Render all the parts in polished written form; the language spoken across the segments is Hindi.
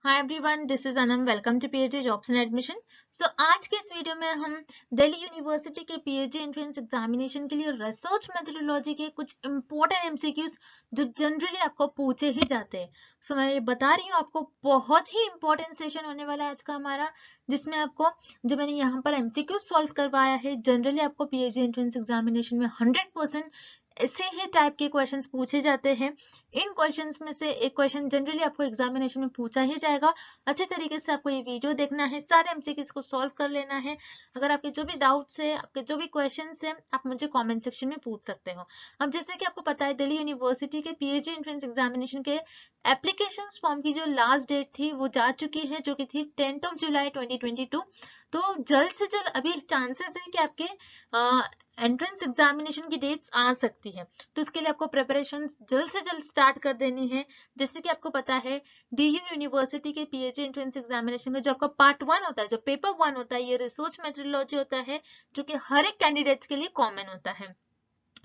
Hi everyone, this is Anam. Welcome to PhD jobs and admission. So आज के इस वीडियो में हम दिल्ली यूनिवर्सिटी के पीएचडी एंट्रेंस एग्जामिनेशन के लिए रिसर्च मेथोडोलॉजी के कुछ इंपॉर्टेंट एमसीक्यूज जो जनरली आपको पूछे ही जाते हैं। सो मैं ये बता रही हूँ, आपको बहुत ही इंपॉर्टेंट सेशन होने वाला है आज का हमारा, जिसमें आपको जो मैंने यहाँ पर एमसीक्यूज सॉल्व करवाया है, जनरली आपको पीएचडी एंट्रेंस एग्जामिनेशन में 100% ऐसे ही टाइप के क्वेश्चंस पूछे जाते हैं। इन क्वेश्चंस में से एक क्वेश्चन जनरली आपको एग्जामिनेशन में पूछा ही जाएगा। अच्छे तरीके से आपको ये वीडियो देखना है, सारे एमसीक्यूज को सॉल्व कर लेना है। अगर आपके जो भी डाउट्स है, आपके जो भी क्वेश्चंस है, आप मुझे कमेंट सेक्शन में पूछ सकते हो। अब जैसे कि आपको पता है, दिल्ली यूनिवर्सिटी के पीएचडी एंट्रेंस एग्जामिनेशन के एप्लीकेशन फॉर्म की जो लास्ट डेट थी वो जा चुकी है, जो कि थी 10 जुलाई 2022। तो जल्द से जल्द अभी चांसेस है कि आपके एंट्रेंस एग्जामिनेशन की डेट्स आ सकती है। तो इसके लिए आपको प्रिपरेशन जल्द से जल्द स्टार्ट कर देनी है। जैसे कि आपको पता है, डीयू यूनिवर्सिटी के पीएचडी एंट्रेंस एग्जामिनेशन में जो आपका पार्ट 1 होता है, जो पेपर 1 होता है, ये रिसर्च मेथोडोलॉजी होता है, जो कि हर एक कैंडिडेट्स के लिए कॉमन होता है।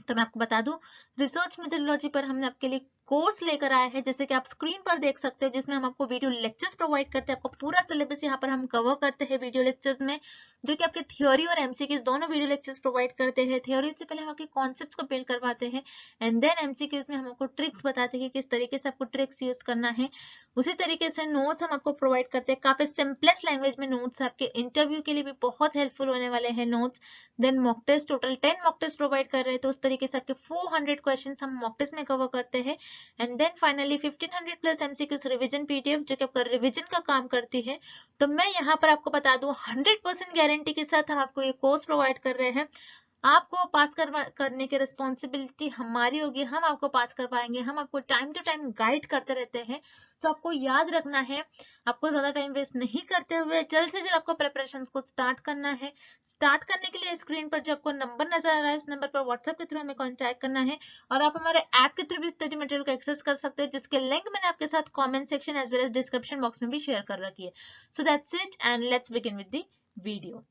तो मैं आपको बता दूं, रिसर्च मेथोडोलॉजी पर हमने आपके लिए कोर्स लेकर आया है, जैसे कि आप स्क्रीन पर देख सकते हो, जिसमें हम आपको वीडियो लेक्चर्स प्रोवाइड करते हैं। आपको पूरा सिलेबस यहाँ पर हम कवर करते हैं वीडियो लेक्चर्स में, जो कि आपके थ्योरी और एमसीक्यूज दोनों वीडियो लेक्चर्स प्रोवाइड करते हैं। थ्योरी से पहले हम आपके कॉन्सेप्ट्स को बिल्ड करवाते हैं, एंड देन एमसीक्यूज में हम आपको ट्रिक्स बताते हैं कि किस तरीके से आपको ट्रिक्स यूज करना है। उसी तरीके से नोट्स हम आपको प्रोवाइड करते हैं, काफी सिंपलेस्ट लैंग्वेज में नोट्स, आपके इंटरव्यू के लिए भी बहुत हेल्पफुल होने वाले हैं notes. Then mock test, total 10 mock test provide कर रहे हैं, तो उस तरीके से आपके 400 क्वेश्चंस हम मॉक टेस्ट में कवर करते हैं। And then finally 1500 plus MCQs revision PDF, जो कि आपका रिवीजन का काम करती है। तो मैं यहाँ पर आपको बता दूं, 100% गारंटी के साथ हम आपको ये कोर्स प्रोवाइड कर रहे हैं। आपको पास करने की रिस्पॉन्सिबिलिटी हमारी होगी, हम आपको पास करवाएंगे, हम आपको टाइम टू टाइम गाइड करते रहते हैं। तो आपको याद रखना है, आपको ज्यादा टाइम वेस्ट नहीं करते हुए जल्द से जल्द आपको प्रिपरेशंस को स्टार्ट करना है। स्टार्ट करने के लिए स्क्रीन पर जो आपको नंबर नजर आ रहा है, उस नंबर पर व्हाट्सएप के थ्रू हमें कॉन्टैक्ट करना है, और आप हमारे ऐप के थ्रू भी स्टडी मटेरियल को एक्सेस कर सकते हो, जिसके लिंक मैंने आपके साथ comment section as well as description box में भी शेयर कर रखी है। So that's it, and let's begin with the video.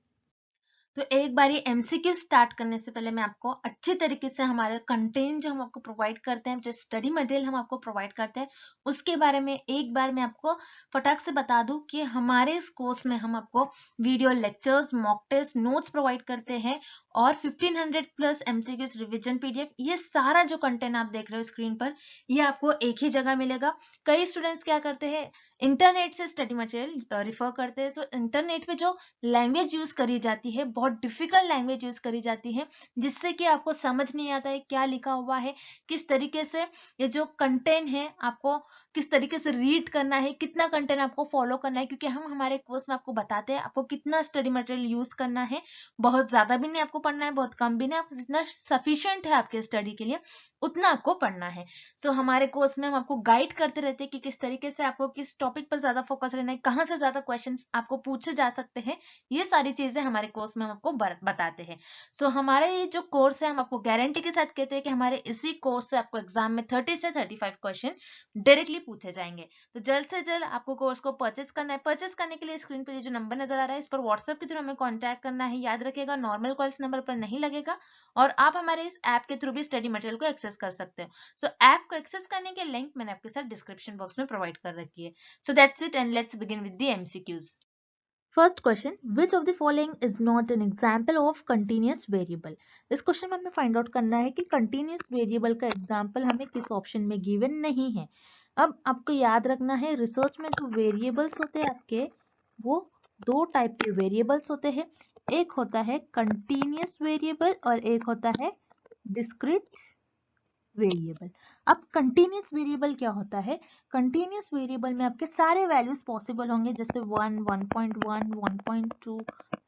तो एक बार ये एमसीक्यू स्टार्ट करने से पहले मैं आपको अच्छे तरीके से हमारे कंटेंट जो हम आपको प्रोवाइड करते हैं, जो स्टडी मटेरियल हम आपको प्रोवाइड करते हैं, उसके बारे में एक बार मैं आपको फटाक से बता दूं कि हमारे इस कोर्स में हम आपको video lectures, mock test, notes provide करते हैं, और 1500 प्लस एमसीक्यूज रिविजन पीडीएफ। ये सारा जो कंटेंट आप देख रहे हो स्क्रीन पर, ये आपको एक ही जगह मिलेगा। कई स्टूडेंट्स क्या करते हैं, इंटरनेट से स्टडी मटेरियल रिफर करते हैं। सो इंटरनेट पे जो लैंग्वेज यूज करी जाती है, बहुत डिफिकल्ट लैंग्वेज यूज करी जाती है, जिससे कि आपको समझ नहीं आता है क्या लिखा हुआ है, किस तरीके से ये जो कंटेंट है आपको किस तरीके से रीड करना है, कितना कंटेंट आपको फॉलो करना है। क्योंकि हम हमारे कोर्स में आपको बताते हैं आपको कितना स्टडी मटेरियल यूज करना है। बहुत ज्यादा भी नहीं आपको पढ़ना है, बहुत कम भी नहीं, आपको जितना सफिशिएंट है आपके स्टडी के लिए उतना आपको पढ़ना है। सो हमारे कोर्स में हम आपको गाइड करते रहते हैं कि किस तरीके से आपको किस टॉपिक पर ज्यादा फोकस रहना है, कहाँ से ज्यादा क्वेश्चंस आपको पूछे जा सकते हैं। ये सारी चीजें हमारे कोर्स में हम आपको बताते हैं। सो हमारा ये जो कोर्स है, हम आपको गारंटी के साथ कहते हैं कि हमारे इसी कोर्स से आपको एग्जाम में 30 से 35 क्वेश्चन डायरेक्टली पूछे जाएंगे। तो जल्द से जल्द आपको कोर्स को परचेज करना है। परचेज करने के लिए स्क्रीन पर जो नंबर नजर आ रहा है, इस पर व्हाट्सएप के थ्रू हमें कॉन्टैक्ट करना है। याद रखिएगा, नॉर्मल कॉल्स नंबर पर नहीं लगेगा, और आप हमारे इस ऐप के थ्रू भी स्टडी मटेरियल को एक्सेस कर सकते हो। सो ऐप को एक्सेस करने के लिंक मैंने आपके साथ डिस्क्रिप्शन बॉक्स में प्रोवाइड कर रखी है। So that's it, and let's begin with the MCQs. First question, which of the following is not an example of continuous variable. इस क्वेश्चन में हमें फाइंड आउट करना है कि कंटिन्यूअस वेरिएबल का एग्जाम्पल हमें किस ऑप्शन में गिवन नहीं है। अब आपको याद रखना है, रिसर्च में जो वेरिएबल्स होते हैं आपके, वो दो टाइप के वेरिएबल्स होते हैं। एक होता है कंटिन्यूअस वेरिएबल और एक होता है डिस्क्रीट वेरिएबल। अब कंटिन्यूअस वेरिएबल क्या होता है, कंटिन्यूअस वेरिएबल में आपके सारे वैल्यूज पॉसिबल होंगे, जैसे 1, 1.1, 1.2,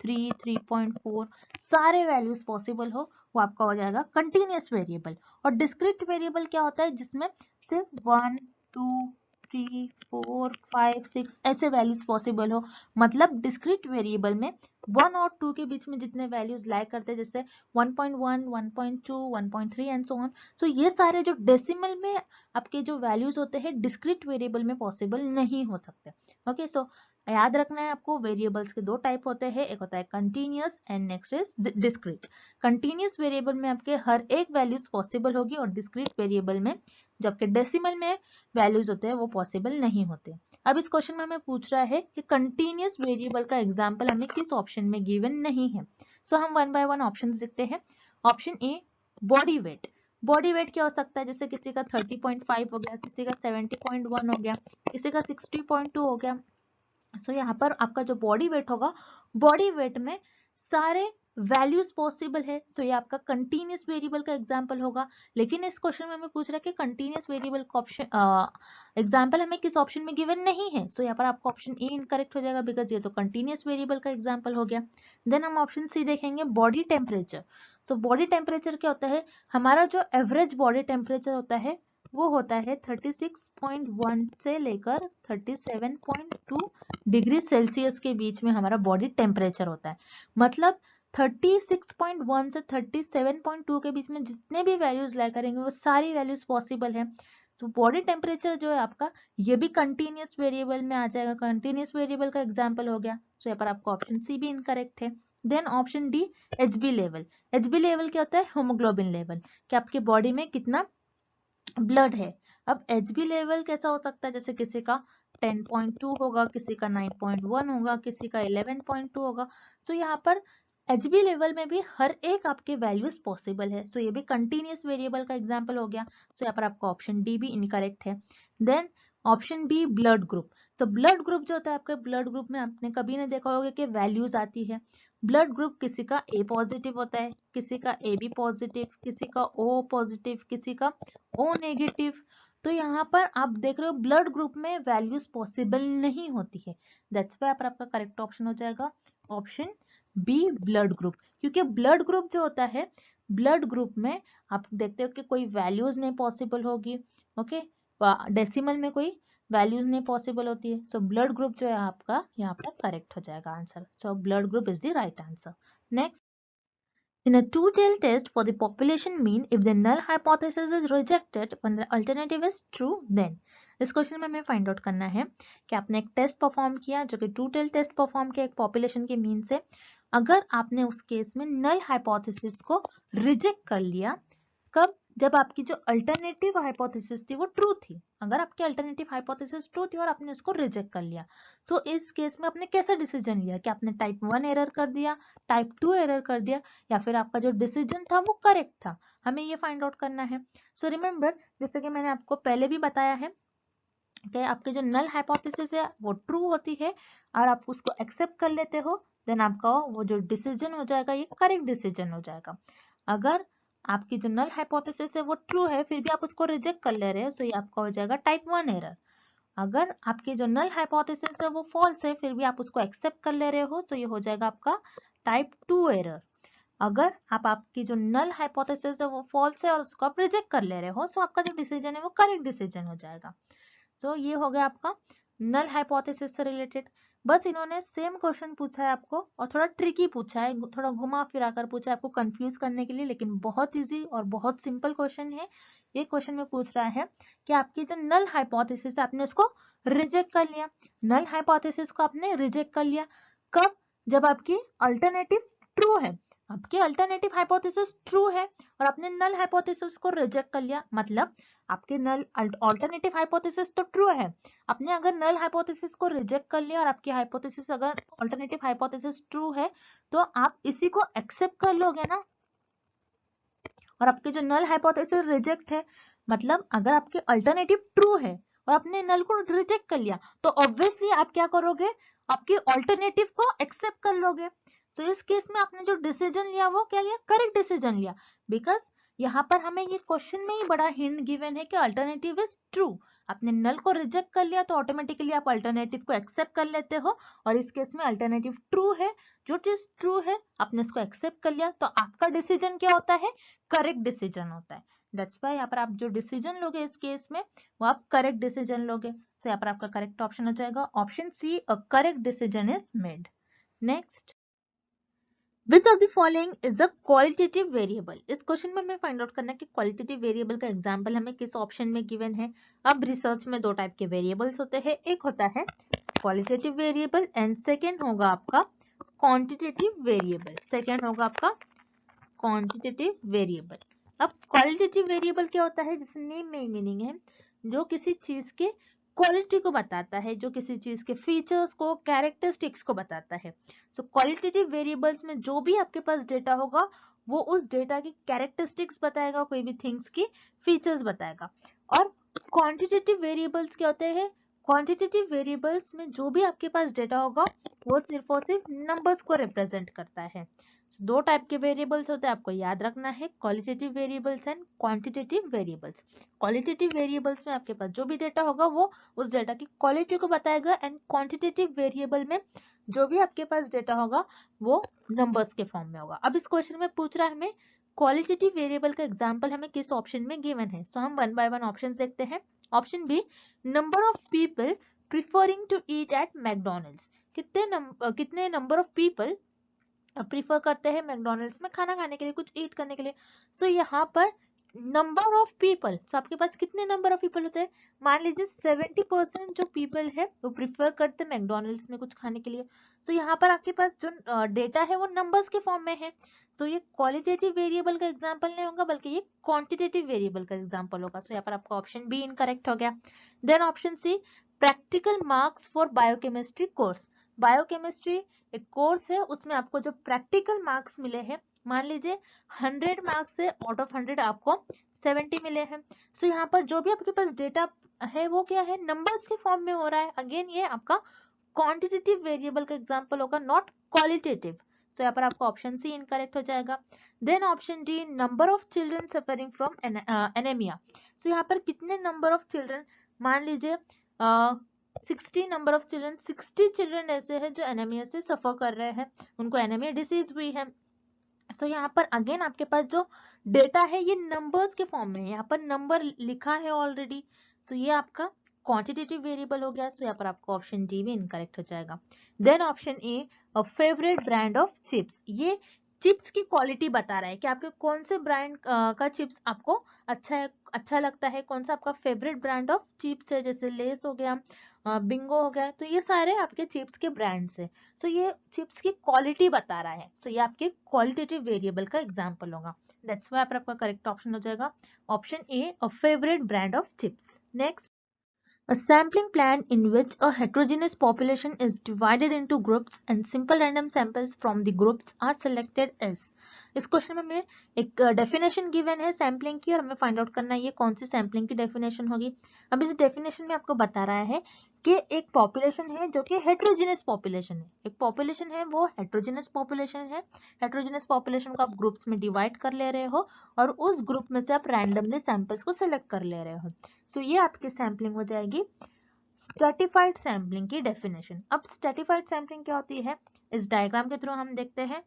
3, 3.4, सारे वैल्यूज पॉसिबल हो, वो आपका हो जाएगा कंटिन्यूअस वेरिएबल। और डिस्क्रीट वेरिएबल क्या होता है, जिसमें सिर्फ 1, 2, 3, 4, 5, 6 ऐसे वैल्यूज पॉसिबल हो। मतलब डिस्क्रीट वेरिएबल में 1 और 2 के बीच में जितने वैल्यूज लाइक करते हैं, जैसे 1.1, 1.2, 1.3 एंड सो ऑन। सो ये सारे जो डेसिमल में आपके जो वैल्यूज होते हैं, डिस्क्रीट वेरिएबल में पॉसिबल नहीं हो सकते। ओके, सो याद रखना है आपको, वेरिएबल्स के दो टाइप होते हैं, एक होता है continuous and next is discrete. Continuous variable में आपके हर एक वैल्यूज पॉसिबल होगी, और डिस्क्रीट वेरिएबल में जबकि डेसिमल में वैल्यूज होते हैं वो पॉसिबल नहीं होते। अब इस क्वेश्चन में हमें पूछ रहा है कि कंटिन्यूअस वेरिएबल का एग्जाम्पल हमें किस ऑप्शन में गिवन नहीं है। सो हम वन बाय वन ऑप्शन देखते हैं। Option a body weight. Body weight क्या हो सकता है, जैसे किसी का 30.5 हो गया, किसी का 70.1 हो गया, किसी का 60.2 हो गया। सो यहाँ पर आपका जो बॉडी वेट होगा, बॉडी वेट में सारे वैल्यूज पॉसिबल है। सो ये आपका कंटिन्यूअस वेरिएबल का एग्जांपल होगा। लेकिन इस क्वेश्चन में हमें पूछ रहा है कि कंटिन्यूअस वेरिएबल का ऑप्शन एग्जांपल हमें किस ऑप्शन में गिवन नहीं है। सो यहाँ पर आपका ऑप्शन ए इनकरेक्ट हो जाएगा, बिकॉज ये तो कंटिन्यूअस वेरिएबल का एग्जांपल हो गया। देन हम ऑप्शन सी देखेंगे, body temperature. So body temperature क्या होता है, हमारा जो एवरेज बॉडी टेम्परेचर होता है वो होता है 36.1 से लेकर 37.2 डिग्री सेल्सियस के बीच में हमारा बॉडी टेम्परेचर होता है। मतलब 36.1 से 37.2 के बीच में जितने भी वैल्यूज लाई करेंगे वो सारी वैल्यूज पॉसिबल है। तो बॉडी टेम्परेचर जो है आपका, ये भी कंटिन्यूअस वेरिएबल में आ जाएगा, कंटिन्यूअस वेरिएबल का एग्जांपल हो गया। सो यहाँ पर आपका ऑप्शन सी भी इनकरेक्ट है। Then option D HB level. HB level क्या होता है, हीमोग्लोबिन लेवल, कि आपके बॉडी में कितना ब्लड है। अब एचबी लेवल कैसा हो सकता है, जैसे किसी का 10.2 होगा, किसी का 9.1 होगा, किसी का 11.2 होगा। सो यहाँ पर एचबी लेवल में भी हर एक आपके वैल्यूज पॉसिबल है। सो ये भी कंटिन्यूअस वेरिएबल का एग्जांपल हो गया। सो यहाँ पर आपका ऑप्शन डी भी इनकरेक्ट है। Then option B blood group. So blood group जो होता है आपके, ब्लड ग्रुप में आपने कभी नहीं देखा होगा कि वैल्यूज आती है। ब्लड ग्रुप किसी का ए पॉजिटिव होता है, किसी का ए बी पॉजिटिव, किसी का ओ पॉजिटिव, किसी का ओ नेगेटिव। तो यहाँ पर आप देख रहे हो ब्लड ग्रुप में वैल्यूज पॉसिबल नहीं होती है। दैट्स व्हाई पर आपका करेक्ट ऑप्शन हो जाएगा ऑप्शन बी ब्लड ग्रुप। क्योंकि ब्लड ग्रुप जो होता है, ब्लड ग्रुप में आप देखते हो कि कोई वैल्यूज नहीं पॉसिबल होगी। ओके, डेसिमल में कोई वैल्यूज नहीं पॉसिबल होती है। सो ब्लड ग्रुप जो है आपका यहाँ पर करेक्ट हो जाएगा answer. So blood group is the right answer. Next, in a two-tailed test for the population mean, if the null hypothesis is rejected when the alternative is true, then इस क्वेश्चन में हमें फाइंड आउट करना है कि आपने एक टेस्ट परफॉर्म किया, जो कि टू टेल टेस्ट परफॉर्म किया एक पॉपुलेशन के मीन से। अगर आपने उस केस में नल हाइपोथेसिस को रिजेक्ट कर लिया, कब, जब आपकी जो अल्टरनेटिव हाइपोथेसिस थी वो ट्रू थी। अगर आपकी अल्टरनेटिव हाइपोथेसिस ट्रू थी और आपने उसको रिजेक्ट कर लिया, सो इस केस में आपने कैसा डिसीजन लिया, कि आपने टाइप 1 एरर कर दिया, टाइप 2 एरर कर दिया, या फिर आपका जो डिसीजन था वो करेक्ट था। हमें ये फाइंड आउट करना है। सो रिमेंबर, जैसे कि मैंने आपको पहले भी बताया है कि आपकी जो नल हाइपोथेसिस है वो ट्रू होती है और आप उसको एक्सेप्ट कर लेते हो, देन आपका वो जो डिसीजन हो जाएगा ये करेक्ट डिसीजन हो जाएगा। अगर आपकी जो नल हाइपोथेसिस है वो ट्रू है फिर भी आप उसको रिजेक्ट कर ले रहे हो, सो ये आपका हो जाएगा टाइप 1 एरर। अगर आपकी जो नल हाइपोथेसिस है वो फॉल्स है फिर भी आप उसको एक्सेप्ट कर ले रहे हो, सो ये हो जाएगा आपका टाइप 2 एरर। अगर आपकी जो नल हाइपोथेसिस है वो फॉल्स है और उसको आप रिजेक्ट कर ले रहे हो, सो आपका जो डिसीजन है वो करेक्ट डिसीजन हो जाएगा। तो ये हो गया आपका नल हाइपोथेसिस से रिलेटेड। बस इन्होंने सेम क्वेश्चन पूछा है आपको और थोड़ा ट्रिकी पूछा है, थोड़ा घुमा फिरा कर पूछा है आपको कंफ्यूज करने के लिए, लेकिन बहुत इजी और बहुत सिंपल क्वेश्चन है। ये क्वेश्चन में पूछ रहा है कि आपकी जो नल हाइपोथेसिस है आपने उसको रिजेक्ट कर लिया। नल हाइपोथेसिस को आपने रिजेक्ट कर लिया कब, जब आपकी अल्टरनेटिव ट्रू है। आपकी अल्टरनेटिव हाइपोथेसिस ट्रू है और आपने नल हाइपोथेसिस को रिजेक्ट कर लिया, मतलब आपके नल अल्टरनेटिव हाइपोथेसिस तो ट्रू है, आपने अगर नल हाइपोथेसिस को रिजेक्ट कर लिया और आपकी हाइपोथेसिस अगर अल्टरनेटिव हाइपोथेसिस ट्रू है तो आप इसी को एक्सेप्ट कर लोगे ना। और आपके जो नल हाइपोथेसिस रिजेक्ट है, मतलब अगर आपके अल्टरनेटिव ट्रू है और आपने नल को रिजेक्ट कर लिया तो ऑब्वियसली आप क्या करोगे, आपके अल्टरनेटिव को एक्सेप्ट कर लोगे। सो इस केस में आपने जो डिसीजन लिया वो क्या लिया, करेक्ट डिसीजन लिया। बिकॉज यहाँ पर हमें ये क्वेश्चन में ही बड़ा हिंट गिवन है कि अल्टरनेटिव इज ट्रू। आपने नल को रिजेक्ट कर लिया तो ऑटोमेटिकली आप अल्टरनेटिव को एक्सेप्ट कर लेते हो, और इस केस में अल्टरनेटिव ट्रू है, जो चीज ट्रू है आपने उसको एक्सेप्ट कर लिया, तो आपका डिसीजन क्या होता है, करेक्ट डिसीजन होता है। दैट्स व्हाई यहाँ पर आप जो डिसीजन लोगे इस केस में वो आप करेक्ट डिसीजन लोगे। तो यहाँ पर आपका करेक्ट ऑप्शन हो जाएगा option C, a correct decision is made. Next, Which of the following is a qualitative variable? इस क्वेश्चन में हमें फाइंड आउट करना है कि क्वालिटेटिव वेरिएबल का एग्जांपल हमें किस ऑप्शन में गिवन है। अब रिसर्च में दो टाइप के वेरिएबल्स होते हैं, एक होता है क्वालिटेटिव वेरिएबल एंड सेकेंड होगा आपका क्वांटिटेटिव वेरिएबल। सेकेंड होगा आपका क्वांटिटेटिव वेरिएबल। अब क्वालिटेटिव वेरिएबल क्या होता है, जिसमें नेम में मीनिंग है, जो किसी चीज के क्वालिटी को बताता है, जो किसी चीज के फीचर्स को, कैरेक्टरिस्टिक्स को बताता है। सो क्वालिटेटिव वेरिएबल्स में जो भी आपके पास डेटा होगा वो उस डेटा की कैरेक्टरिस्टिक्स बताएगा, कोई भी थिंग्स की फीचर्स बताएगा। और क्वांटिटेटिव वेरिएबल्स क्या होते हैं, क्वांटिटेटिव वेरिएबल्स में जो भी आपके पास डेटा होगा वो सिर्फ और सिर्फ नंबर्स को रिप्रेजेंट करता है। दो टाइप के वेरिएबल्स होते हैं, आपको याद रखना है, qualitative variables and quantitative variables. Qualitative variables में आपके पास जो भी डेटा होगा वो उस डेटा की क्वालिटी को बताएगा, एंड क्वांटिटेटिव वेरिएबल में जो भी आपके पास डेटा होगा वो नंबर्स के फॉर्म में होगा। अब इस क्वेश्चन में पूछ रहा है हमें क्वालिटेटिव वेरिएबल का एग्जांपल हमें किस ऑप्शन में गिवन है। सो हम वन बाय वन ऑप्शन देखते हैं। Option B, number of people preferring to eat at McDonald's. कितने नंबर ऑफ पीपल प्रीफर करते हैं मैकडॉनल्ड्स में खाना खाने के लिए, कुछ ईट करने के लिए। सो यहाँ पर नंबर ऑफ पीपल, सो आपके पास कितने नंबर ऑफ पीपल होते हैं, मान लीजिए 70% जो पीपल है वो प्रिफर करते हैं मैकडॉनल्ड्स में कुछ खाने के लिए। सो यहाँ पर आपके पास जो डेटा है वो नंबर्स के फॉर्म में है। सो ये क्वालिटेटिव वेरिएबल का एग्जांपल नहीं होगा बल्कि ये क्वांटिटेटिव वेरिएबल का एग्जांपल होगा। सो यहाँ पर आपका ऑप्शन बी इनकरेक्ट हो गया। Then option C, practical marks for biochemistry course. Biochemistry एक कोर्स है, उसमें आपको जो प्रैक्टिकल मार्क्स मिले हैं, मान लीजिए 100 मार्क्स से आउट ऑफ 100 आपको 70 मिले हैं। सो यहाँ पर जो भी आपके पास डेटा है वो क्या है, नंबर्स के फॉर्म में हो रहा है। अगेन ये आपका क्वांटिटेटिव वेरिएबल का एग्जांपल होगा, नॉट क्वालिटेटिव। सो यहाँ पर आपका ऑप्शन सी इनकरेक्ट हो जाएगा। Then option D, number of children suffering from anaemia. So यहाँ पर कितने नंबर ऑफ चिल्ड्रन, मान लीजिए 60 नंबर ऑफ चिल्ड्रन, 60 चिल्ड्रन ऐसे हैं जो एनीमिया से सफर कर रहे हैं, उनको एनीमिया डिसीज हुई है। सो यहाँ पर अगेन आपके पास जो डेटा है ये नंबर्स के फॉर्म में है, यहाँ पर नंबर लिखा है ऑलरेडी। सो ये आपका क्वांटिटेटिव वेरिएबल हो गया। सो यहाँ पर आपको ऑप्शन डी भी इनकरेक्ट हो जाएगा। Then option A, favourite brand of chips. ये चिप्स की क्वालिटी बता रहा है कि आपके कौन से ब्रांड का चिप्स आपको अच्छा लगता है, कौन सा आपका फेवरेट ब्रांड ऑफ चिप्स है, जैसे लेस हो गया, बिंगो हो गया। तो ये सारे आपके चिप्स के ब्रांड्स है। सो ये चिप्स की क्वालिटी बता रहा है। सो ये आपके क्वालिटेटिव वेरिएबल का एग्जांपल होगा। दैट्स व्हाई आपका करेक्ट ऑप्शन हो जाएगा option A, a favourite brand of chips. Next, a sampling plan in which a heterogeneous population is divided into groups and simple random samples from the groups are selected as। इस क्वेश्चन में हमें एक डेफिनेशन गिवन है सैम्पलिंग की और हमें फाइंड आउट करना है ये कौन सी सैम्पलिंग की डेफिनेशन होगी। अब इस डेफिनेशन में आपको बता रहा है कि एक पॉपुलेशन है जो कि हेटेरोजेनस पॉपुलेशन है, एक पॉपुलेशन है वो हेटेरोजेनस पॉपुलेशन है। हेटेरोजेनस पॉपुलेशन को आप ग्रुप्स में डिवाइड कर ले रहे हो और उस ग्रुप में से आप रैंडमली सैंपल्स को सिलेक्ट कर ले रहे हो। सो ये आपकी सैम्पलिंग हो जाएगी स्ट्रैटिफाइड सैम्पलिंग की डेफिनेशन। अब स्ट्रैटिफाइड सैम्पलिंग क्या होती है, इस डायग्राम के थ्रू हम देखते हैं।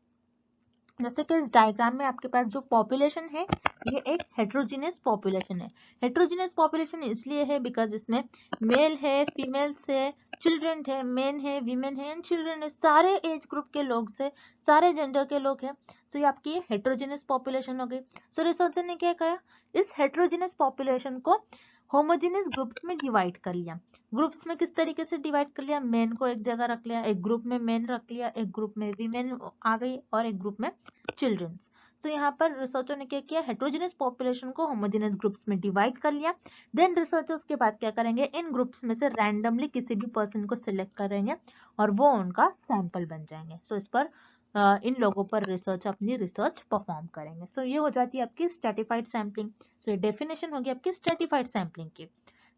जैसे कि इस डायग्राम में आपके पास जो पॉपुलेशन है ये एक हेटेरोजेनस पॉपुलेशन है। हेटेरोजेनस पॉपुलेशन इसलिए है बिकॉज इसमें मेल है, फीमेल्स है, चिल्ड्रन है, मेन है, वीमेन है एंड चिल्ड्रन है, सारे एज ग्रुप के लोग से, सारे जेंडर के लोग हैं। सो ये आपकी हेटेरोजेनस पॉपुलेशन हो गई। सो रिसर्चर ने क्या करा, इस हेटेरोजेनस पॉपुलेशन को होमोजेनस ग्रुप्स में डिवाइड कर लिया। ग्रुप्स में किस तरीके से डिवाइड कर लिया, मेन को एक जगह रख लिया, एक ग्रुप में मेन रख लिया, एक ग्रुप में वीमेन आ गई और एक ग्रुप में चिल्ड्रंस। सो यहाँ पर रिसर्चर ने क्या किया, हेटेरोजेनस पॉपुलेशन को होमोजेनस ग्रुप्स में डिवाइड कर लिया। देन रिसर्चर्स के बाद क्या करेंगे, इन ग्रुप्स में से रैंडमली किसी भी पर्सन को सिलेक्ट करेंगे और वो उनका सैंपल बन जाएंगे। सो इस पर इन लोगों पर रिसर्च अपनी रिसर्च परफॉर्म करेंगे। सो ये हो जाती है आपकी स्ट्रैटिफाइड सैम्पलिंग। सो ये डेफिनेशन होगी आपकी स्ट्रैटिफाइड सैम्पलिंग की।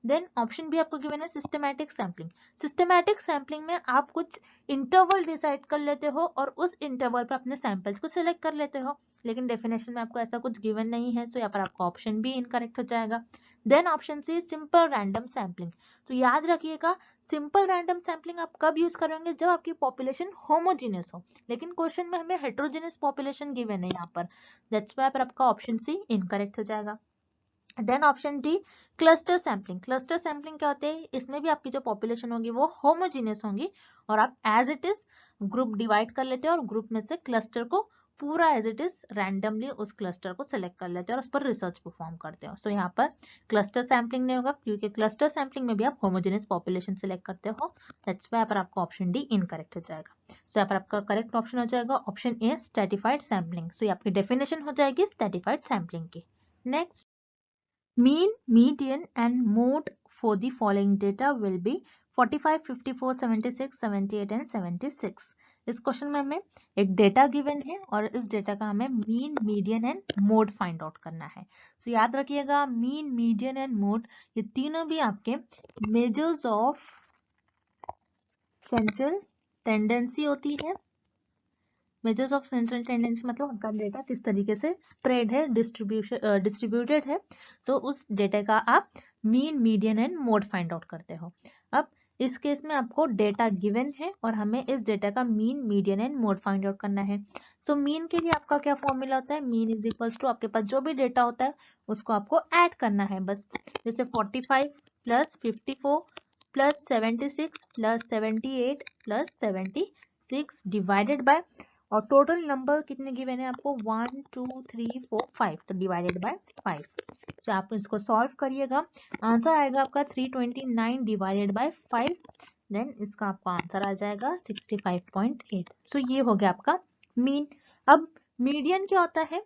देन ऑप्शन भी आपको गिवन है सिस्टमैटिक सैम्पलिंग। सिस्टमैटिक सैम्पलिंग में आप कुछ इंटरवल डिसाइड कर लेते हो और उस इंटरवल पर अपने सैंपल्स को सिलेक्ट कर लेते हो, लेकिन डेफिनेशन में आपको ऐसा कुछ गिवन नहीं है। सो यहाँ पर आपका ऑप्शन भी इनकरेक्ट हो जाएगा। Then option C, simple random sampling. तो याद रखिएगा सिंपल रैंडम सैम्पलिंग आप कब यूज करेंगे, जब आपकी पॉपुलेशन होमोजेनस हो, लेकिन क्वेश्चन में हमें हेटेरोजेनस पॉपुलेशन गिवन है यहाँ पर। दैट्स व्हाई पर आपका ऑप्शन सी इनकरेक्ट हो जाएगा। Then option D, cluster sampling. Cluster sampling क्या होते हैं, इसमें भी आपकी जो पॉपुलेशन होगी वो होमोजेनियस होगी और आप as it is group divide कर लेते हैं और ग्रुप में से क्लस्टर को पूरा एज इट इज रैंडमली उस क्लस्टर को सिलेक्ट कर लेते हैं और उस पर रिसर्च परफॉर्म करते हो। सो यहाँ पर क्लस्टर सैम्पलिंग नहीं होगा क्योंकि क्लस्टर सैम्पलिंग में भी आप होमोजेनियस पॉपुलेशन सिलेक्ट करते हो। दैट्स व्हाई पर आपका ऑप्शन डी इनकरेक्ट हो जाएगा। सो यहाँ पर आपका करेक्ट ऑप्शन हो जाएगा ऑप्शन ए, स्ट्रैटिफाइड सैम्पलिंग। सो ये आपकी डेफिनेशन हो जाएगी स्ट्रैटिफाइड सैम्पलिंग की। Next, mean, median and mode for the following data will be 45, 54, 76, 78 and 76। इस क्वेश्चन में हमें एक डेटा गिवन है और इस डेटा का हमें mean, median and mode find out करना है। तो याद रखिएगा, मीन, मीडियन एंड मोड ये तीनों भी आपके मेजर्स ऑफ सेंट्रल टेंडेंसी होती है। मेजर्स ऑफ सेंट्रल टेंडेंसी मतलब आपका डेटा किस तरीके से स्प्रेड है, डिस्ट्रीब्यूटेड है। तो उस डेटा का आप mean, median and mode find out करते हो। अब इस केस में आपको डेटा गिवन है और हमें इस डेटा का mean, median and mode find out करना है। सो मीन के लिए आपका क्या फॉर्मूला होता है, मीन इज इक्वल्स टू आपके पास जो भी डेटा होता है उसको आपको ऐड करना है बस। जैसे 45 plus 54 plus 76 plus 78 plus 76 divided by, और टोटल नंबर कितने गिवन है आपको 1 2 3 4 5, तो डिवाइडेड बाय 5। तो आप इसको सॉल्व करिएगा, आंसर आएगा आपका 329 डिवाइडेड बाय 5, देन इसका आपका आंसर आ जाएगा 65.8। सो ये हो गया आपका मीन। अब मीडियन क्या होता है,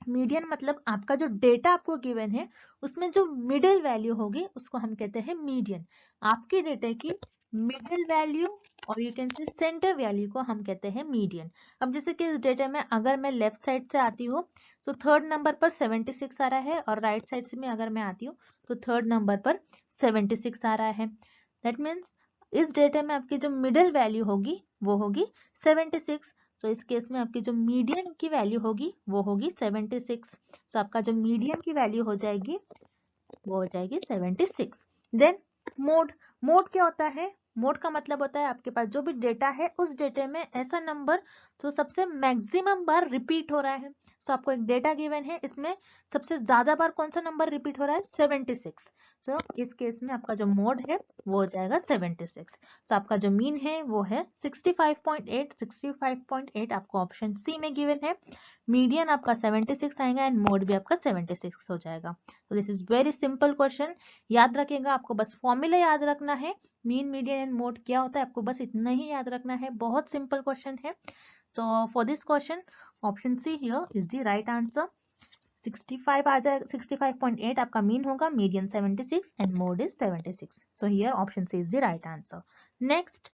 मीडियन मतलब आपका जो डेटा आपको गिवन है उसमें जो मिडिल वैल्यू होगी उसको हम कहते हैं मीडियन। आपके डेटा की मिडिल वैल्यू और you can say centre value को हम कहते हैं मीडियन। अब जैसे कि इस डेटा में अगर मैं लेफ्ट साइड से आती हूँ तो थर्ड नंबर पर 76 आ रहा है, और राइट साइड से मैं अगर मैं आती हूँ तो थर्ड नंबर पर 76 आ रहा है। दैट मीन्स इस डेटा में आपकी जो मिडिल वैल्यू होगी वो होगी 76। सो इस केस में आपकी जो मीडियन की वैल्यू होगी वो होगी 76। सो आपका जो मीडियन की वैल्यू हो जाएगी वो हो जाएगी 76। देन मोड, मोड क्या होता है, मोड का मतलब होता है आपके पास जो भी डेटा है उस डेटा में ऐसा नंबर जो सबसे मैक्सिमम बार रिपीट हो रहा है। सो आपको एक डेटा गिवन है, इसमें सबसे ज्यादा बार कौन सा नंबर रिपीट हो रहा है, 76। सो इस केस में आपका जो मोड है वो हो जाएगा 76। सो आपका जो मीन है वो है 65.8। 65.8 आपको ऑप्शन सी में गिवन है। मीडियन आपका 76 आएगा एंड मोड भी आपका 76 हो जाएगा। तो this is very simple question, याद रखिएगा, आपको बस फॉर्मूला याद रखना है, मीन, मीडियन एंड मोड क्या होता है आपको बस इतना ही याद रखना है, बहुत सिंपल क्वेश्चन है। So for this question option C here is the right answer. 65 आ जाएगा, 65.8 आपका मीन होगा, median 76 and mode is 76। So here option C is the right answer. Next,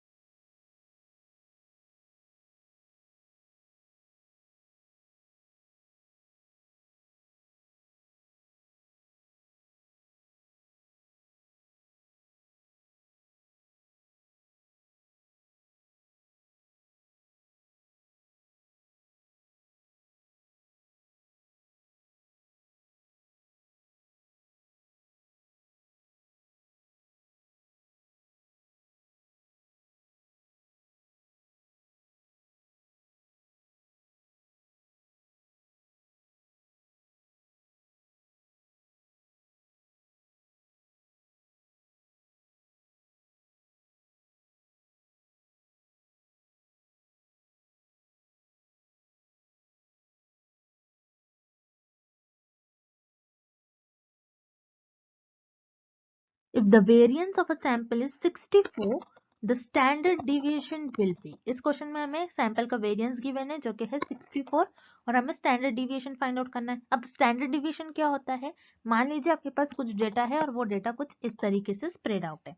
if the variance of a sample is 64, the standard deviation will be। इस क्वेश्चन में हमें सैंपल का वेरिएंस गिवन है जो कि है 64 और हमें स्टैंडर्ड डिविएशन फाइंड आउट करना है। अब स्टैंडर्ड डिविएशन क्या होता है, मान लीजिए आपके पास कुछ डेटा है और वो डेटा कुछ इस तरीके से स्प्रेड आउट है।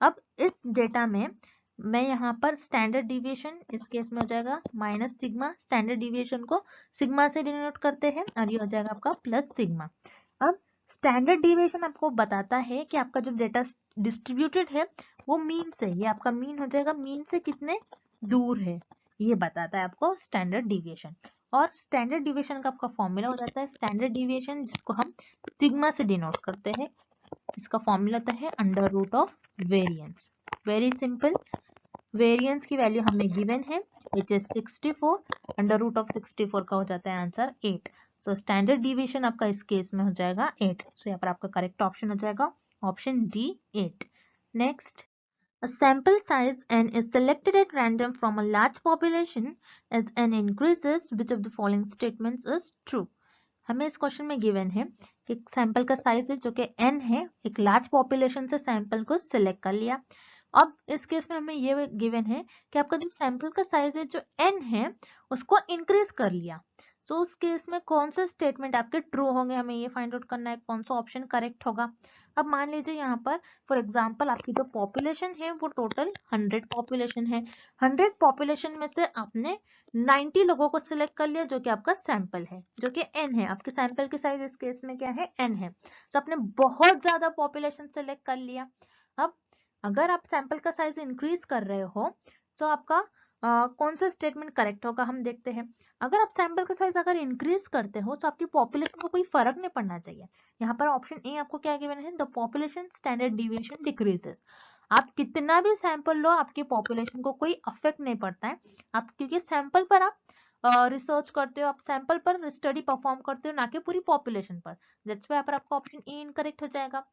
अब इस डेटा में मैं यहाँ पर स्टैंडर्ड डिविएशन इस केस में हो जाएगा माइनस सिग्मा, स्टैंडर्ड डिविएशन को सिग्मा से डिनोट करते हैं और ये हो जाएगा आपका प्लस सिग्मा। अब स्टैंडर्ड डिविएशन आपको बताता है कि आपका जो डेटा डिस्ट्रीब्यूटेड है वो मीन से, ये आपका मीन हो जाएगा, मीन से कितने दूर है ये बताता है आपको स्टैंडर्ड डिविएशन। और स्टैंडर्ड डिविएशन का आपका फॉर्मूला हो जाता है स्टैंडर्ड डिविएशन जिसको हम सिग्मा से डिनोट करते हैं, इसका फॉर्मूला होता है under root of variance. Very simple, variance की वैल्यू हमें गिवन है which is 64, under root of 64 का हो जाता है आंसर 8। सो स्टैंडर्ड डिविएशन आपका इस केस में हो जाएगा 8। सो यहाँ पर आपका करेक्ट ऑप्शन हो जाएगा option D 8। Next, a sample size n is selected at random from a large population as n increases, which of the following statements is true। हमें इस क्वेश्चन में गिवन है कि सैंपल का साइज है जो कि n है, एक लार्ज पॉपुलेशन से सैंपल को सिलेक्ट कर लिया। अब इस केस में हमें ये गिवन है कि आपका जो सैंपल का साइज है जो n है उसको इंक्रीज कर लिया। सो उस केस में कौन से स्टेटमेंट आपके ट्रू होंगे, हमें ये फाइंड आउट करना है कौन सा ऑप्शन करेक्ट होगा। अब मान लीजिए यहाँ पर फॉर एग्जांपल आपकी जो पॉपुलेशन है वो टोटल 100 पॉपुलेशन है। 100 पॉपुलेशन में से आपने 90 लोगों को सिलेक्ट कर लिया जो कि आपका सैंपल है, जो कि n है। आपके सैंपल की साइज इस केस में क्या है, n है। तो आपने बहुत ज्यादा पॉपुलेशन सिलेक्ट कर लिया। अब अगर आप सैंपल का साइज इंक्रीज कर रहे हो तो आपका कौन सा स्टेटमेंट करेक्ट होगा, हम देखते हैं। अगर आप सैंपल का साइज अगर इंक्रीज करते हो तो आपकी पॉपुलेशन को कोई फर्क नहीं पड़ना चाहिए। यहाँ पर ऑप्शन ए आपको क्या गिवन है, the population standard deviation decreases. आप कितना भी सैंपल लो आपकी पॉपुलेशन को कोई अफेक्ट नहीं पड़ता है। आप क्योंकि सैंपल पर आप रिसर्च करते हो, आप सैंपल पर स्टडी परफॉर्म करते हो, ना कि पूरी पॉपुलेशन पर। दैट्स व्हाई पर आपका ऑप्शन ए इनकरेक्ट हो जाएगा।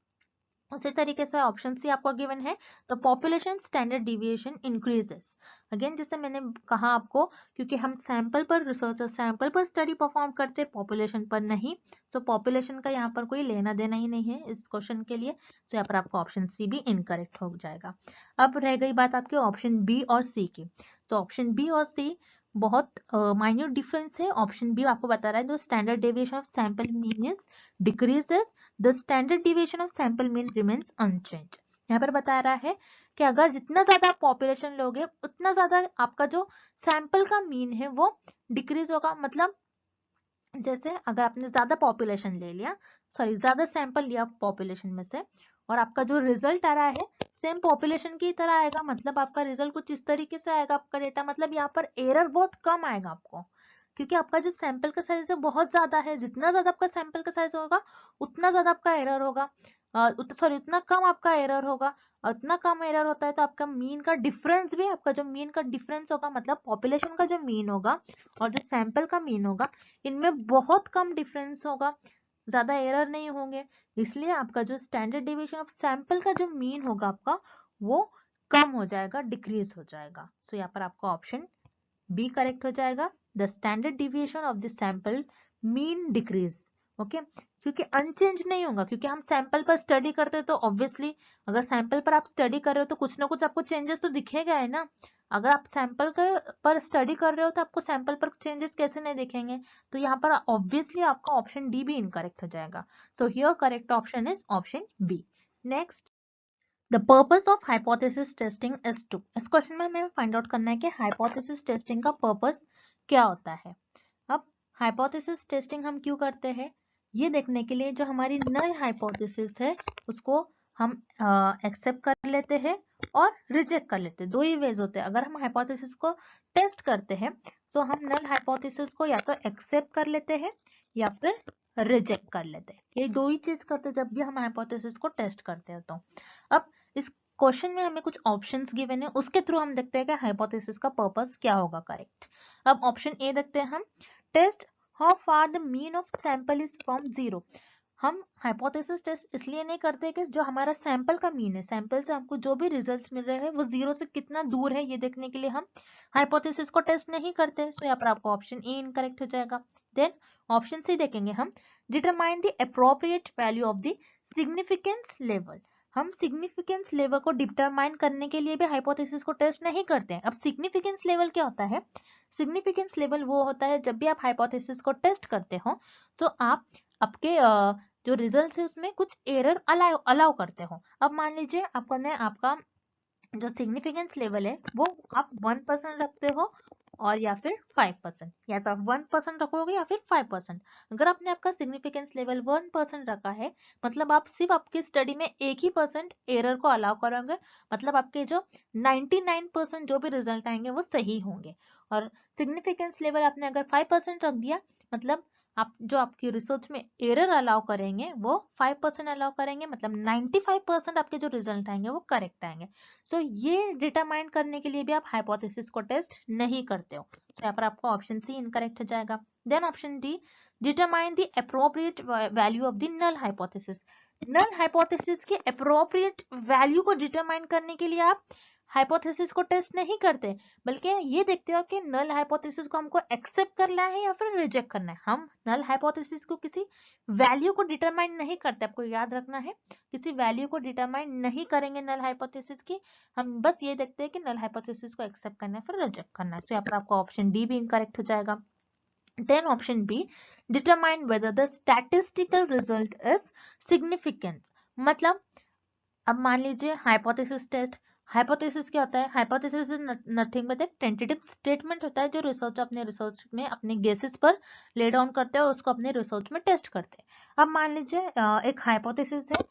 उसी तरीके से ऑप्शन सी आपको गिवन है, तो population standard deviation increases. Again जैसे मैंने कहा आपको, क्योंकि हम सैंपल पर रिसर्च सैंपल पर स्टडी परफॉर्म करते हैं, पॉपुलेशन पर नहीं। सो पॉपुलेशन का यहाँ पर कोई लेना देना ही नहीं है इस क्वेश्चन के लिए। तो यहाँ पर आपका ऑप्शन सी भी इनकरेक्ट हो जाएगा। अब रह गई बात आपके ऑप्शन बी और सी की। तो ऑप्शन बी और सी बहुत माइन्यूट डिफरेंस है। ऑप्शन बी आपको बता रहा है, the standard deviation of sample mean is decreases, the standard deviation of sample mean remains unchanged. यहाँ पर बता रहा है कि अगर जितना ज्यादा पॉपुलेशन लोगे उतना ज्यादा आपका जो सैंपल का मीन है वो डिक्रीज होगा। मतलब जैसे अगर आपने ज्यादा पॉपुलेशन ले लिया, सॉरी ज्यादा सैंपल लिया पॉपुलेशन में से, और आपका जो रिजल्ट आ रहा है सेम पॉपुलेशन की तरह आएगा, मतलब आपका रिजल्ट कुछ इस तरीके से आएगा आपका डेटा, मतलब यहाँ पर एरर बहुत कम आएगा आपको, क्योंकि आपका जो सैंपल का साइज है बहुत ज्यादा है। जितना ज्यादा आपका सैंपल का साइज होगा उतना ज्यादा आपका एरर होगा, सॉरी उतना कम आपका एरर होगा। और उतना कम एरर होता है तो आपका मीन का डिफरेंस भी, आपका जो मीन का डिफरेंस होगा, मतलब पॉपुलेशन का जो मीन होगा और जो सैंपल का मीन होगा, इनमें बहुत कम डिफरेंस होगा, ज्यादा एरर नहीं होंगे। इसलिए आपका जो स्टैंडर्ड डिविएशन ऑफ सैंपल का जो मीन होगा आपका वो कम हो जाएगा, डिक्रीज हो जाएगा। सो यहाँ पर आपका ऑप्शन बी करेक्ट हो जाएगा, the standard deviation of the sample mean decrease. Okay, क्योंकि अनचेंज नहीं होगा, क्योंकि हम सैंपल पर स्टडी करते हैं तो ऑब्वियसली अगर सैंपल पर आप स्टडी कर रहे हो तो कुछ ना कुछ आपको चेंजेस तो दिखेगा है ना। अगर आप सैंपल पर स्टडी कर रहे हो तो आपको सैंपल पर चेंजेस कैसे नहीं दिखेंगे। तो यहाँ पर ऑब्वियसली आपका ऑप्शन डी भी इनकरेक्ट हो जाएगा। So here correct option is option B. Next, the purpose of hypothesis testing is to. इस क्वेश्चन में हमें फाइंड आउट करना है कि हाइपोथेसिस टेस्टिंग का पर्पस क्या होता है। अब हाइपोथेसिस टेस्टिंग हम क्यों करते हैं, ये देखने के लिए जो हमारी नल हाइपोथेसिस है उसको हम एक्सेप्ट कर लेते हैं और रिजेक्ट कर लेते हैं। दो ही वेज होते हैं। अगर हम हाइपोथेसिस को टेस्ट करते हैं तो हम नल हाइपोथेसिस को या तो एक्सेप्ट कर लेते हैं या फिर रिजेक्ट कर लेते हैं। ये दो ही चीज करते हैं जब भी हम हाइपोथेसिस को टेस्ट करते हैं। तो अब इस क्वेश्चन में हमें कुछ ऑप्शंस गिवन है, उसके थ्रू हम देखते हैं कि हाइपोथेसिस का पर्पस क्या होगा करेक्ट। अब ऑप्शन ए देखते हैं हम, test how far the mean of sample is from zero. हम हाइपोथेसिस टेस्ट इसलिए नहीं करते कि जो हमारा सैंपल का मीन है, सैंपल से हमको जो भी रिजल्ट्स मिल रहे हैं वो जीरो से कितना दूर है, ये देखने के लिए हम हाइपोथेसिस को टेस्ट नहीं करते। सो यहाँ पर आपको ऑप्शन ए इनकरेक्ट हो जाएगा। देन ऑप्शन सी देखेंगे हम, determine the appropriate value of the significance level. हम सिग्निफिकेंस लेवल को डिटरमाइन करने के लिए भी हाइपोथेसिस को टेस्ट नहीं करते हैं। अब सिग्निफिकेंस लेवल क्या होता है, सिग्निफिकेंस लेवल वो होता है जब भी आप हाइपोथेसिस को टेस्ट करते हो तो आप आपके जो रिजल्ट है उसमें कुछ एरर अलाउ करते हो। अब मान लीजिए आपका जो सिग्निफिकेंस लेवल है वो आप 1% रखते हो और या फिर 5%, या तो आप 1% रखोगे या फिर 5%। अगर आपने आपका सिग्निफिकेंस लेवल 1% रखा है मतलब आप सिर्फ आपकी स्टडी में 1% एरर को अलाउ करोगे, मतलब आपके जो 99% जो भी रिजल्ट आएंगे वो सही होंगे। और सिग्निफिकेंस लेवल आपने अगर 5% रख दिया मतलब आप जो आपकी रिसर्च में एरर अलाउ करेंगे वो 5% अलाउ करेंगे, मतलब 95% आपके जो रिजल्ट आएंगे वो करेक्ट आएंगे। सो ये डिटरमाइन करने के लिए भी आप हाइपोथेसिस को टेस्ट नहीं करते हो। तो यहाँ पर आपका ऑप्शन सी इनकरेक्ट हो जाएगा। Then option D, determine the appropriate value of the null hypothesis. Null hypothesis के अप्रोप्रिएट वैल्यू को डिटरमाइन करने के लिए आप हाइपोथेसिस को टेस्ट नहीं करते, बल्कि ये देखते हो कि नल हाइपोथेसिस को हमको एक्सेप्ट करना है या फिर रिजेक्ट करना है। हम नल हाइपोथेसिस को किसी वैल्यू को डिटरमाइन नहीं करते, आपको याद रखना है, किसी वैल्यू को डिटरमाइन नहीं करेंगे नल हाइपोथेसिस की। हम बस ये देखते हैं कि नल हाइपोथेसिस को एक्सेप्ट करना है फिर रिजेक्ट करना है। सो यहाँ पर आपका ऑप्शन डी भी इनकरेक्ट हो जाएगा। Then option B, determine whether the statistical result is significant. मतलब अब मान लीजिए हाइपोथेसिस टेस्ट। हाइपोथेसिस क्या होता है? हाइपोथेसिस इज नथिंग बट एक टेंटेटिव स्टेटमेंट होता है जो रिसर्च अपने रिसर्च में अपने गेसेस पर ले डाउन करते हैं और उसको अपने रिसर्च में टेस्ट करते हैं। अब मान लीजिए एक हाइपोथेसिस है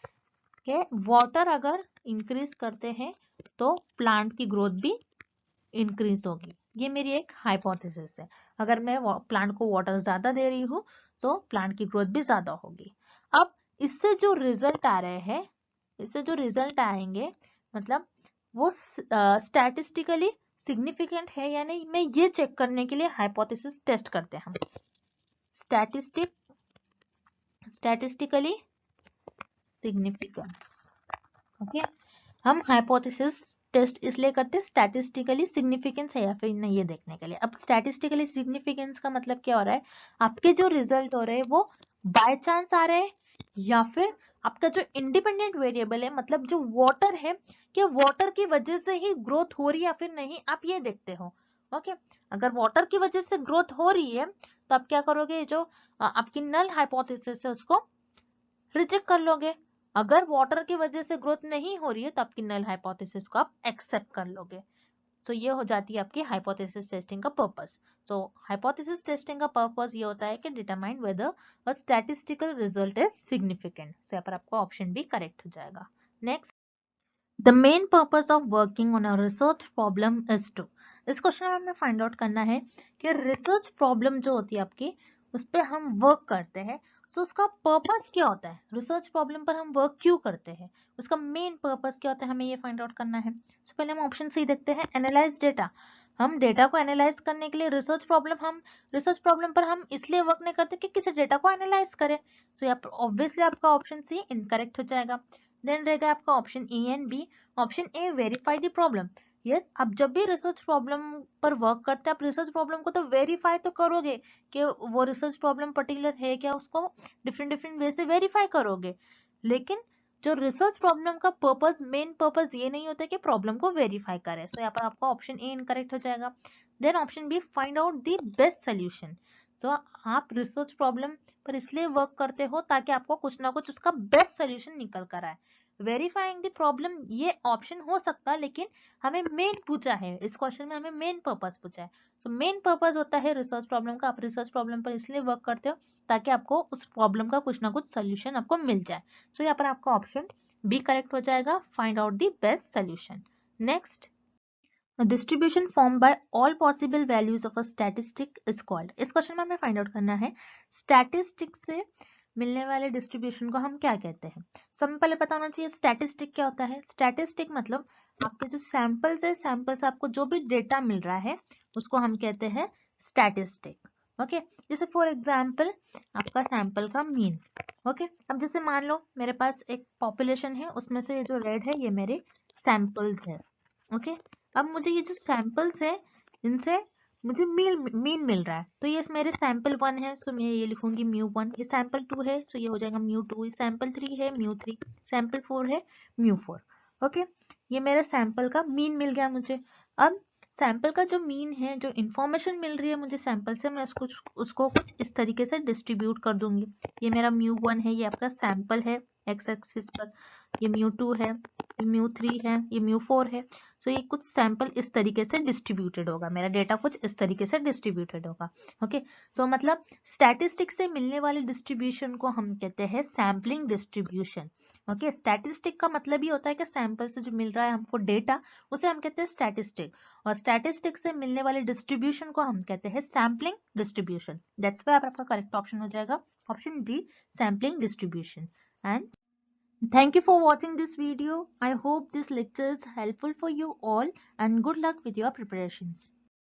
कि वाटर अगर इंक्रीज करते हैं तो प्लांट की ग्रोथ भी इंक्रीज होगी। ये मेरी एक हाइपोथेसिस है। अगर मैं प्लांट को वाटर ज्यादा दे रही हूँ तो प्लांट की ग्रोथ भी ज्यादा होगी। अब इससे जो रिजल्ट आ रहे हैं, इससे जो रिजल्ट आएंगे मतलब वो स्टैटिस्टिकली सिग्निफिकेंट है या नहीं, मैं ये चेक करने के लिए हाइपोथेसिस टेस्ट करते हैं हम। Statistically significance. ओके, हम हाइपोथेसिस टेस्ट इसलिए करते हैं स्टैटिस्टिकली सिग्निफिकेंस है या फिर नहीं ये देखने के लिए। अब स्टैटिस्टिकली सिग्निफिकेंस का मतलब क्या हो रहा है? आपके जो रिजल्ट हो रहे हैं वो बाय चांस आ रहे हैं या फिर आपका जो इंडिपेंडेंट वेरिएबल है मतलब जो वाटर है, क्या वाटर की वजह से ही ग्रोथ हो रही है या फिर नहीं, आप ये देखते हो। ओके, अगर वाटर की वजह से ग्रोथ हो रही है तो आप क्या करोगे? जो आपकी नल हाइपोथेसिस है उसको रिजेक्ट कर लोगे। अगर वाटर की वजह से ग्रोथ नहीं हो रही है तो आपकी नल हाइपोथेसिस को आप एक्सेप्ट कर लोगे। सो ये हो जाती है आपकी हाइपोथेसिस टेस्टिंग का पर्पस। सो हाइपोथेसिस टेस्टिंग का पर्पस ये होता है कि determine whether a statistical result is significant. So यहाँ पर आपका ऑप्शन भी करेक्ट हो जाएगा। Next, the main purpose of working on a research problem is to. इस क्वेश्चन में हमें फाइंड आउट करना है कि रिसर्च प्रॉब्लम जो होती है आपकी उस पर हम वर्क करते हैं, तो उसका पर्पस क्या होता है? रिसर्च प्रॉब्लम पर हम वर्क क्यों करते हैं, उसका मेन पर्पस क्या होता है, हमें ये फाइंड आउट करना है। तो पहले हम ऑप्शन सी देखते हैं, एनालाइज डेटा। हम डेटा को एनालाइज करने के लिए रिसर्च प्रॉब्लम पर हम इसलिए वर्क नहीं करते कि किसी डेटा को एनालाइज करें। सो यहाँ पर ऑब्वियसली आपका ऑप्शन सी इनकरेक्ट हो जाएगा। देन रहेगा आपका option A and B. Option A, verify the problem. Yes, आप जब भी रिसर्च प्रॉब्लम पर वर्क करते हैं आप रिसर्च प्रॉब्लम को तो वेरीफाई तो करोगे कि वो रिसर्च प्रॉब्लम पर्टिकुलर है क्या, उसको डिफरेंट डिफरेंट वे से वेरीफाई करोगे। लेकिन जो रिसर्च प्रॉब्लम का पर्पस, मेन पर्पस ये नहीं होता कि प्रॉब्लम को वेरीफाई करें। सो यहाँ पर आपका ऑप्शन ए इनकरेक्ट हो जाएगा। Then option B, find out the best solution. So आप रिसर्च प्रॉब्लम पर इसलिए वर्क करते हो ताकि आपको कुछ ना कुछ उसका बेस्ट सोल्यूशन निकल कर आए। वेरीफाइंग द प्रॉब्लम ये ऑप्शन हो सकता है, लेकिन हमें मेन पूछा है, इस क्वेश्चन में हमें मेन पर्पस पूछा है। सो मेन पर्पस होता है रिसर्च प्रॉब्लम का, आप रिसर्च प्रॉब्लम पर इसलिए वर्क करते हो ताकि आपको उस प्रॉब्लम का कुछ ना कुछ सोल्यूशन आपको मिल जाए। सो यहाँ पर आपका ऑप्शन बी करेक्ट हो जाएगा, find out the best solution. Next, distribution form by all possible values of a statistic is called. इस क्वेश्चन में हमें फाइंड आउट करना है स्टैटिस्टिक से मिलने वाले डिस्ट्रीब्यूशन को हम क्या कहते हैं। सब पहले पता होना चाहिए स्टैटिस्टिक क्या होता है। स्टैटिस्टिक मतलब आपके जो सैंपल्स है, सैंपल से आपको जो भी डेटा मिल रहा है उसको हम कहते हैं स्टैटिस्टिक। ओके, जैसे फॉर एग्जांपल आपका सैंपल का मीन। ओके, अब जैसे मान लो मेरे पास एक पॉपुलेशन है, उसमें से ये जो रेड है ये मेरे सैंपल्स है। ओके, अब मुझे ये जो सैंपल्स है इनसे मुझे मीन मिल रहा है, तो ये मेरे सैंपल 1 है, सो मैं ये लिखूंगी μ1। ये सैंपल 2 है, सो ये हो जाएगा μ2। ये सैंपल 3 है, μ3। सैंपल 4 है, μ4। ओके, ये मेरे सैंपल का मीन मिल गया मुझे। अब सैंपल का जो मीन है, जो इंफॉर्मेशन मिल रही है मुझे सैंपल से, मैं उसको कुछ इस तरीके से डिस्ट्रीब्यूट कर दूंगी। ये मेरा μ1 है, ये आपका सैंपल है एक्स एक्सिस पर, ये μ2 है, ये μ3 है, ये μ4 है। सो ये कुछ सैंपल इस तरीके से डिस्ट्रीब्यूटेड होगा, मेरा डेटा कुछ इस तरीके से डिस्ट्रीब्यूटेड होगा। ओके, सो मतलब स्टैटिस्टिक से मिलने वाले डिस्ट्रीब्यूशन को हम कहते हैं सैम्पलिंग डिस्ट्रीब्यूशन। ओके, स्टैटिस्टिक का मतलब ही होता है कि सैंपल से जो मिल रहा है हमको डेटा, उसे हम कहते हैं स्टैटिस्टिक, और स्टैटिस्टिक से मिलने वाले डिस्ट्रीब्यूशन को हम कहते हैं सैम्पलिंग डिस्ट्रीब्यूशन। दैट्स व्हाई आपका करेक्ट ऑप्शन हो जाएगा option D, sampling distribution. And thank you for watching this video. I hope this lecture is helpful for you all and good luck with your preparations.